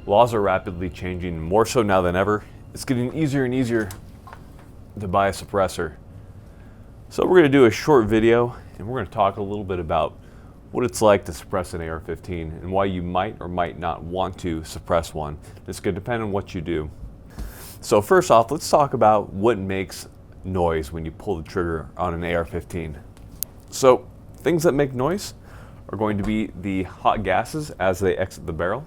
Laws are rapidly changing, more so now than ever. It's getting easier and easier to buy a suppressor. So we're going to do a short video and we're going to talk a little bit about what it's like to suppress an AR-15 and why you might or might not want to suppress one. It's going to depend on what you do. So first off, let's talk about what makes noise when you pull the trigger on an AR-15. So things that make noise are going to be the hot gases as they exit the barrel.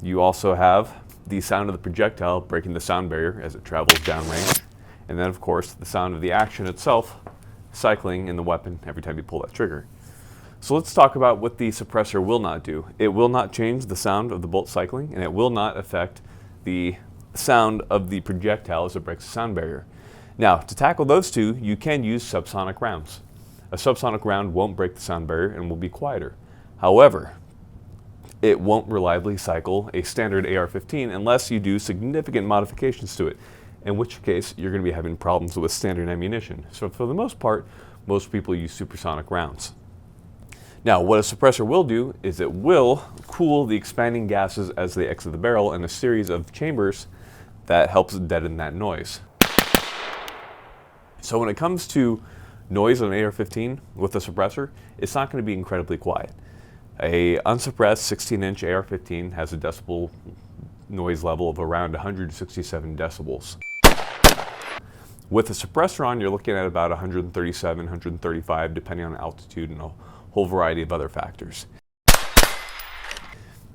You also have the sound of the projectile breaking the sound barrier as it travels downrange. And then of course the sound of the action itself cycling in the weapon every time you pull that trigger. So let's talk about what the suppressor will not do. It will not change the sound of the bolt cycling, and it will not affect the sound of the projectile as it breaks the sound barrier. Now, to tackle those two, you can use subsonic rounds. A subsonic round won't break the sound barrier and will be quieter. However, it won't reliably cycle a standard AR-15 unless you do significant modifications to it, in which case you're going to be having problems with standard ammunition. So for the most part, most people use supersonic rounds. Now, what a suppressor will do is it will cool the expanding gases as they exit the barrel in a series of chambers that helps deaden that noise. So when it comes to noise on an AR-15 with a suppressor, it's not going to be incredibly quiet. A unsuppressed 16-inch AR-15 has a decibel noise level of around 167 decibels. With a suppressor on, you're looking at about 137, 135, depending on altitude and a whole variety of other factors.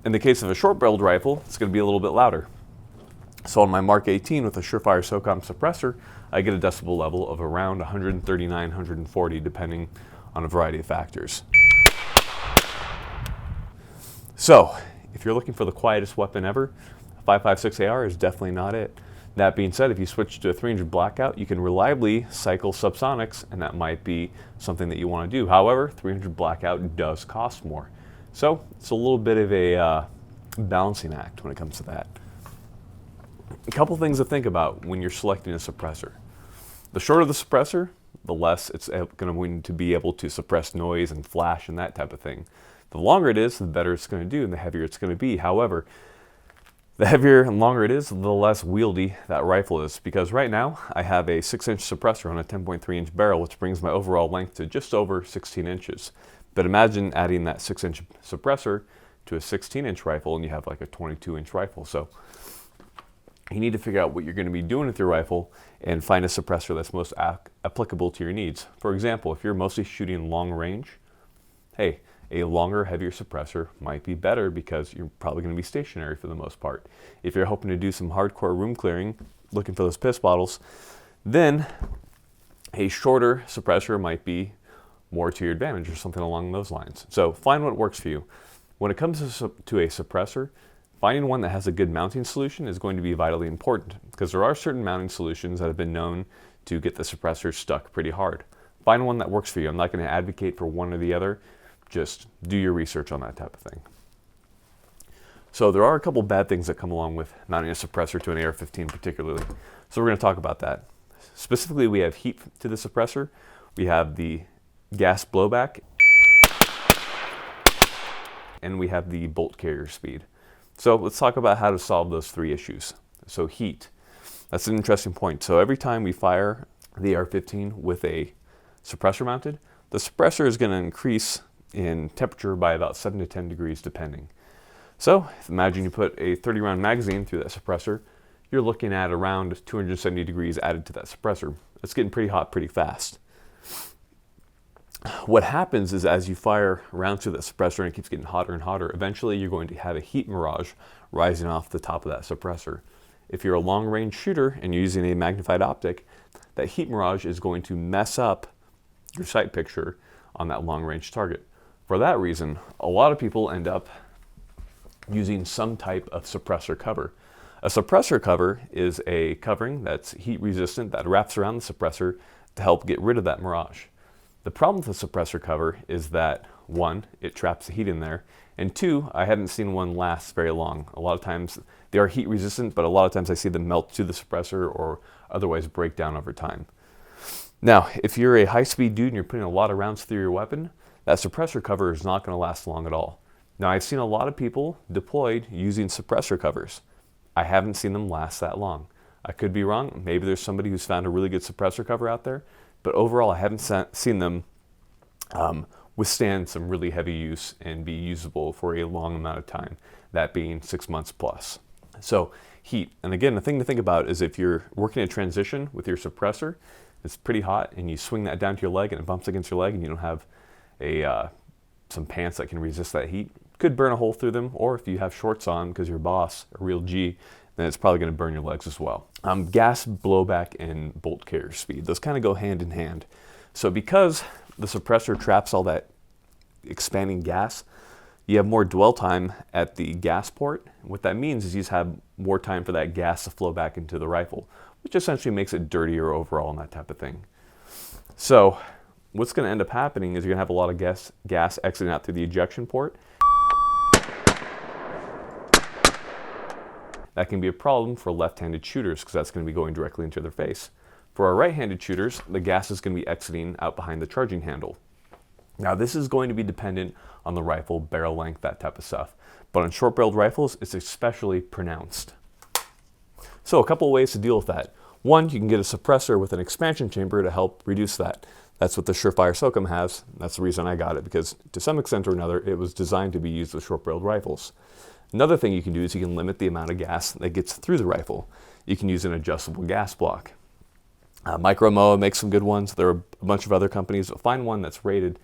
In the case of a short-barreled rifle, it's going to be a little bit louder. So on my Mark 18 with a Surefire SOCOM suppressor, I get a decibel level of around 139, 140, depending on a variety of factors. So, if you're looking for the quietest weapon ever, a 5.56 AR is definitely not it. That being said, if you switch to a 300 blackout, you can reliably cycle subsonics, and that might be something that you want to do. However, 300 blackout does cost more. So, it's a little bit of a balancing act when it comes to that. A couple things to think about when you're selecting a suppressor. The shorter the suppressor, the less it's going to be able to suppress noise and flash and that type of thing. The longer it is, the better it's going to do and the heavier it's going to be. However, the heavier and longer it is, the less wieldy that rifle is. Because right now, I have a 6-inch suppressor on a 10.3-inch barrel, which brings my overall length to just over 16 inches. But imagine adding that 6-inch suppressor to a 16-inch rifle and you have like a 22-inch rifle. So you need to figure out what you're going to be doing with your rifle and find a suppressor that's most applicable to your needs. For example, if you're mostly shooting long range, hey, a longer, heavier suppressor might be better because you're probably going to be stationary for the most part. If you're hoping to do some hardcore room clearing, looking for those piss bottles, then a shorter suppressor might be more to your advantage or something along those lines. So find what works for you. When it comes to a suppressor, finding one that has a good mounting solution is going to be vitally important because there are certain mounting solutions that have been known to get the suppressor stuck pretty hard. Find one that works for you. I'm not going to advocate for one or the other. Just do your research on that type of thing. So there are a couple bad things that come along with mounting a suppressor to an AR-15 particularly. So we're going to talk about that. Specifically, we have heat to the suppressor. We have the gas blowback. And we have the bolt carrier speed. So let's talk about how to solve those three issues. So heat, that's an interesting point. So every time we fire the AR-15 with a suppressor mounted, the suppressor is going to increase in temperature by about 7 to 10 degrees depending. So imagine you put a 30-round magazine through that suppressor, you're looking at around 270 degrees added to that suppressor. It's getting pretty hot pretty fast. What happens is as you fire rounds through that suppressor and it keeps getting hotter and hotter, eventually you're going to have a heat mirage rising off the top of that suppressor. If you're a long-range shooter and you're using a magnified optic, that heat mirage is going to mess up your sight picture on that long-range target. For that reason, a lot of people end up using some type of suppressor cover. A suppressor cover is a covering that's heat resistant that wraps around the suppressor to help get rid of that mirage. The problem with the suppressor cover is that, one, it traps the heat in there, and two, I haven't seen one last very long. A lot of times they are heat resistant, but a lot of times I see them melt to the suppressor or otherwise break down over time. Now, if you're a high-speed dude and you're putting a lot of rounds through your weapon, that suppressor cover is not going to last long at all. Now, I've seen a lot of people deployed using suppressor covers. I haven't seen them last that long. I could be wrong. Maybe there's somebody who's found a really good suppressor cover out there, but overall, I haven't seen them withstand some really heavy use and be usable for a long amount of time, that being 6 months plus. So heat, and again, the thing to think about is if you're working a transition with your suppressor, it's pretty hot, and you swing that down to your leg and it bumps against your leg and you don't have some pants that can resist that heat, could burn a hole through them, or if you have shorts on because you're boss, a real G, then it's probably going to burn your legs as well. Gas blowback and bolt carrier speed, those kind of go hand in hand. So because the suppressor traps all that expanding gas, you have more dwell time at the gas port. What that means is you just have more time for that gas to flow back into the rifle, which essentially makes it dirtier overall and that type of thing. So what's going to end up happening is you're going to have a lot of gas exiting out through the ejection port. That can be a problem for left-handed shooters because that's going to be going directly into their face. For our right-handed shooters, the gas is going to be exiting out behind the charging handle. Now, this is going to be dependent on the rifle, barrel length, that type of stuff. But on short-barreled rifles, it's especially pronounced. So a couple of ways to deal with that. One, you can get a suppressor with an expansion chamber to help reduce that. That's what the Surefire SOCOM has. That's the reason I got it, because to some extent or another, it was designed to be used with short-barreled rifles. Another thing you can do is you can limit the amount of gas that gets through the rifle. You can use an adjustable gas block. Micro MOA makes some good ones. There are a bunch of other companies. Find one that's rated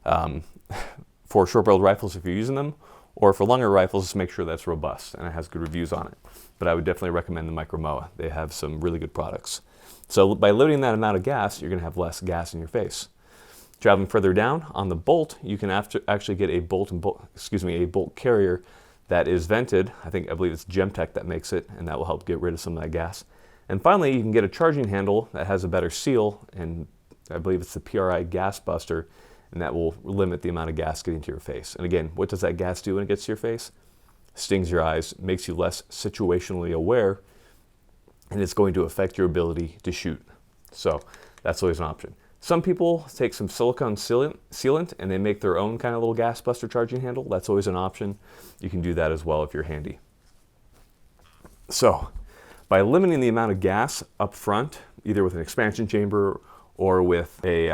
for short-barreled rifles if you're using them, or for longer rifles, just make sure that's robust and it has good reviews on it. But I would definitely recommend the Micro MOA. They have some really good products. So by limiting that amount of gas, you're going to have less gas in your face. Traveling further down on the bolt, you can actually get a bolt carrier that is vented. I believe it's Gemtech that makes it, and that will help get rid of some of that gas. And finally, you can get a charging handle that has a better seal, and I believe it's the PRI gas buster, and that will limit the amount of gas getting to your face. And again, what does that gas do when it gets to your face? Stings your eyes, makes you less situationally aware, and it's going to affect your ability to shoot. So that's always an option. Some people take some silicone sealant and they make their own kind of little gas buster charging handle. That's always an option. You can do that as well if you're handy. So by limiting the amount of gas up front, either with an expansion chamber or with a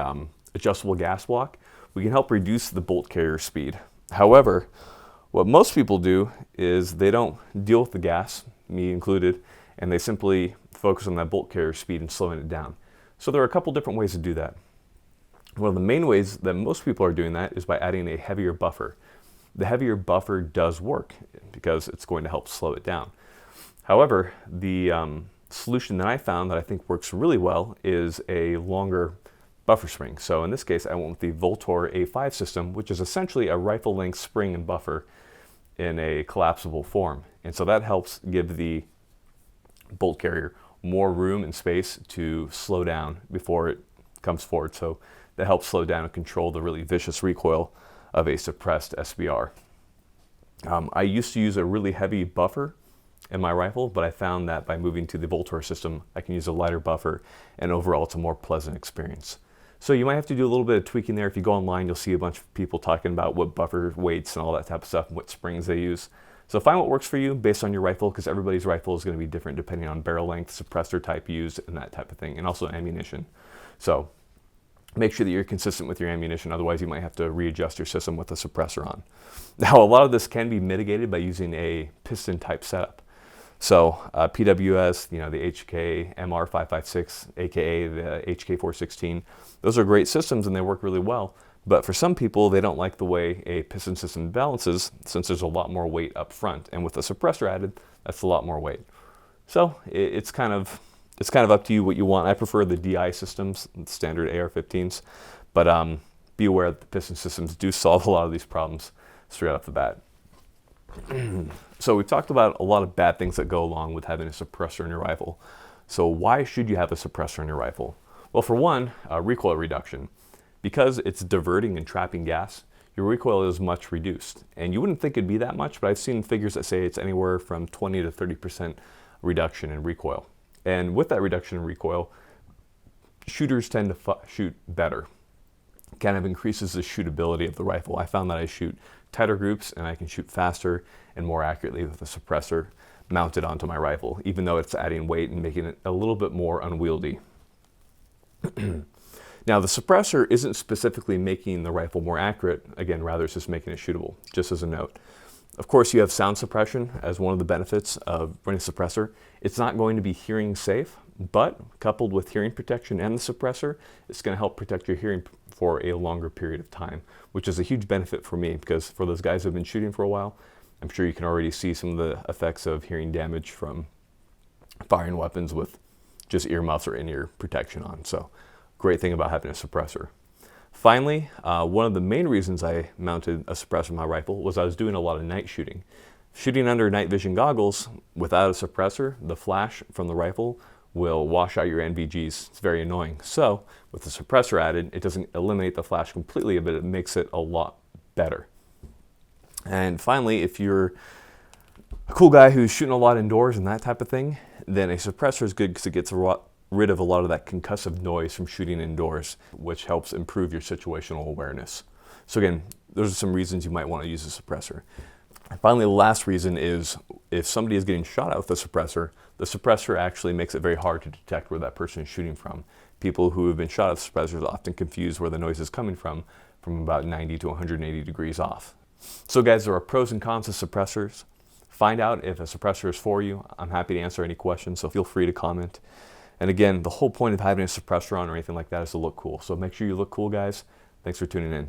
adjustable gas block, we can help reduce the bolt carrier speed. However, what most people do is they don't deal with the gas, me included, and they simply focus on that bolt carrier speed and slowing it down. So there are a couple different ways to do that. One of the main ways that most people are doing that is by adding a heavier buffer. The heavier buffer does work because it's going to help slow it down. However, the solution that I found that I think works really well is a longer buffer spring. So in this case, I went with the Voltor A5 system, which is essentially a rifle length spring and buffer in a collapsible form. And so that helps give the bolt carrier more room and space to slow down before it comes forward. So that helps slow down and control the really vicious recoil of a suppressed SBR. I used to use a really heavy buffer in my rifle, but I found that by moving to the Voltor system, I can use a lighter buffer, and overall it's a more pleasant experience. So you might have to do a little bit of tweaking there. If you go online, you'll see a bunch of people talking about what buffer weights and all that type of stuff and what springs they use. So find what works for you based on your rifle, because everybody's rifle is going to be different depending on barrel length, suppressor type used, and that type of thing, and also ammunition. So make sure that you're consistent with your ammunition, otherwise you might have to readjust your system with a suppressor on. Now, a lot of this can be mitigated by using a piston type setup. So PWS, the HK MR556, aka the HK416, those are great systems and they work really well. But for some people, they don't like the way a piston system balances, since there's a lot more weight up front. And with a suppressor added, that's a lot more weight. So it's kind of up to you what you want. I prefer the DI systems, standard AR-15s, but be aware that the piston systems do solve a lot of these problems straight off the bat. So we've talked about a lot of bad things that go along with having a suppressor in your rifle. So why should you have a suppressor in your rifle? Well, for one, recoil reduction. Because it's diverting and trapping gas, your recoil is much reduced. And you wouldn't think it'd be that much, but I've seen figures that say it's anywhere from 20 to 30% reduction in recoil. And with that reduction in recoil, shooters tend to shoot better. kind of increases the shootability of the rifle. I found that I shoot tighter groups and I can shoot faster and more accurately with a suppressor mounted onto my rifle, even though it's adding weight and making it a little bit more unwieldy. Now, the suppressor isn't specifically making the rifle more accurate. Again, rather it's just making it shootable, just as a note. Of course, you have sound suppression as one of the benefits of running a suppressor. It's not going to be hearing safe, but coupled with hearing protection and the suppressor, it's going to help protect your hearing for a longer period of time, which is a huge benefit for me, because for those guys who have been shooting for a while, I'm sure you can already see some of the effects of hearing damage from firing weapons with just earmuffs or in-ear protection on. So great thing about having a suppressor. Finally, one of the main reasons I mounted a suppressor on my rifle was I was doing a lot of night shooting. Shooting under night vision goggles without a suppressor, the flash from the rifle will wash out your NVGs. It's very annoying. So with the suppressor added, it doesn't eliminate the flash completely, but it makes it a lot better. And finally, if you're a cool guy who's shooting a lot indoors and that type of thing, then a suppressor is good because it gets rid of a lot of that concussive noise from shooting indoors, which helps improve your situational awareness. So again, those are some reasons you might want to use a suppressor. And finally, the last reason is if somebody is getting shot at with a suppressor, the suppressor actually makes it very hard to detect where that person is shooting from. People who have been shot with suppressors often confuse where the noise is coming from about 90 to 180 degrees off. So guys, there are pros and cons of suppressors. Find out if a suppressor is for you. I'm happy to answer any questions, so feel free to comment. And again, the whole point of having a suppressor on or anything like that is to look cool. So make sure you look cool, guys. Thanks for tuning in.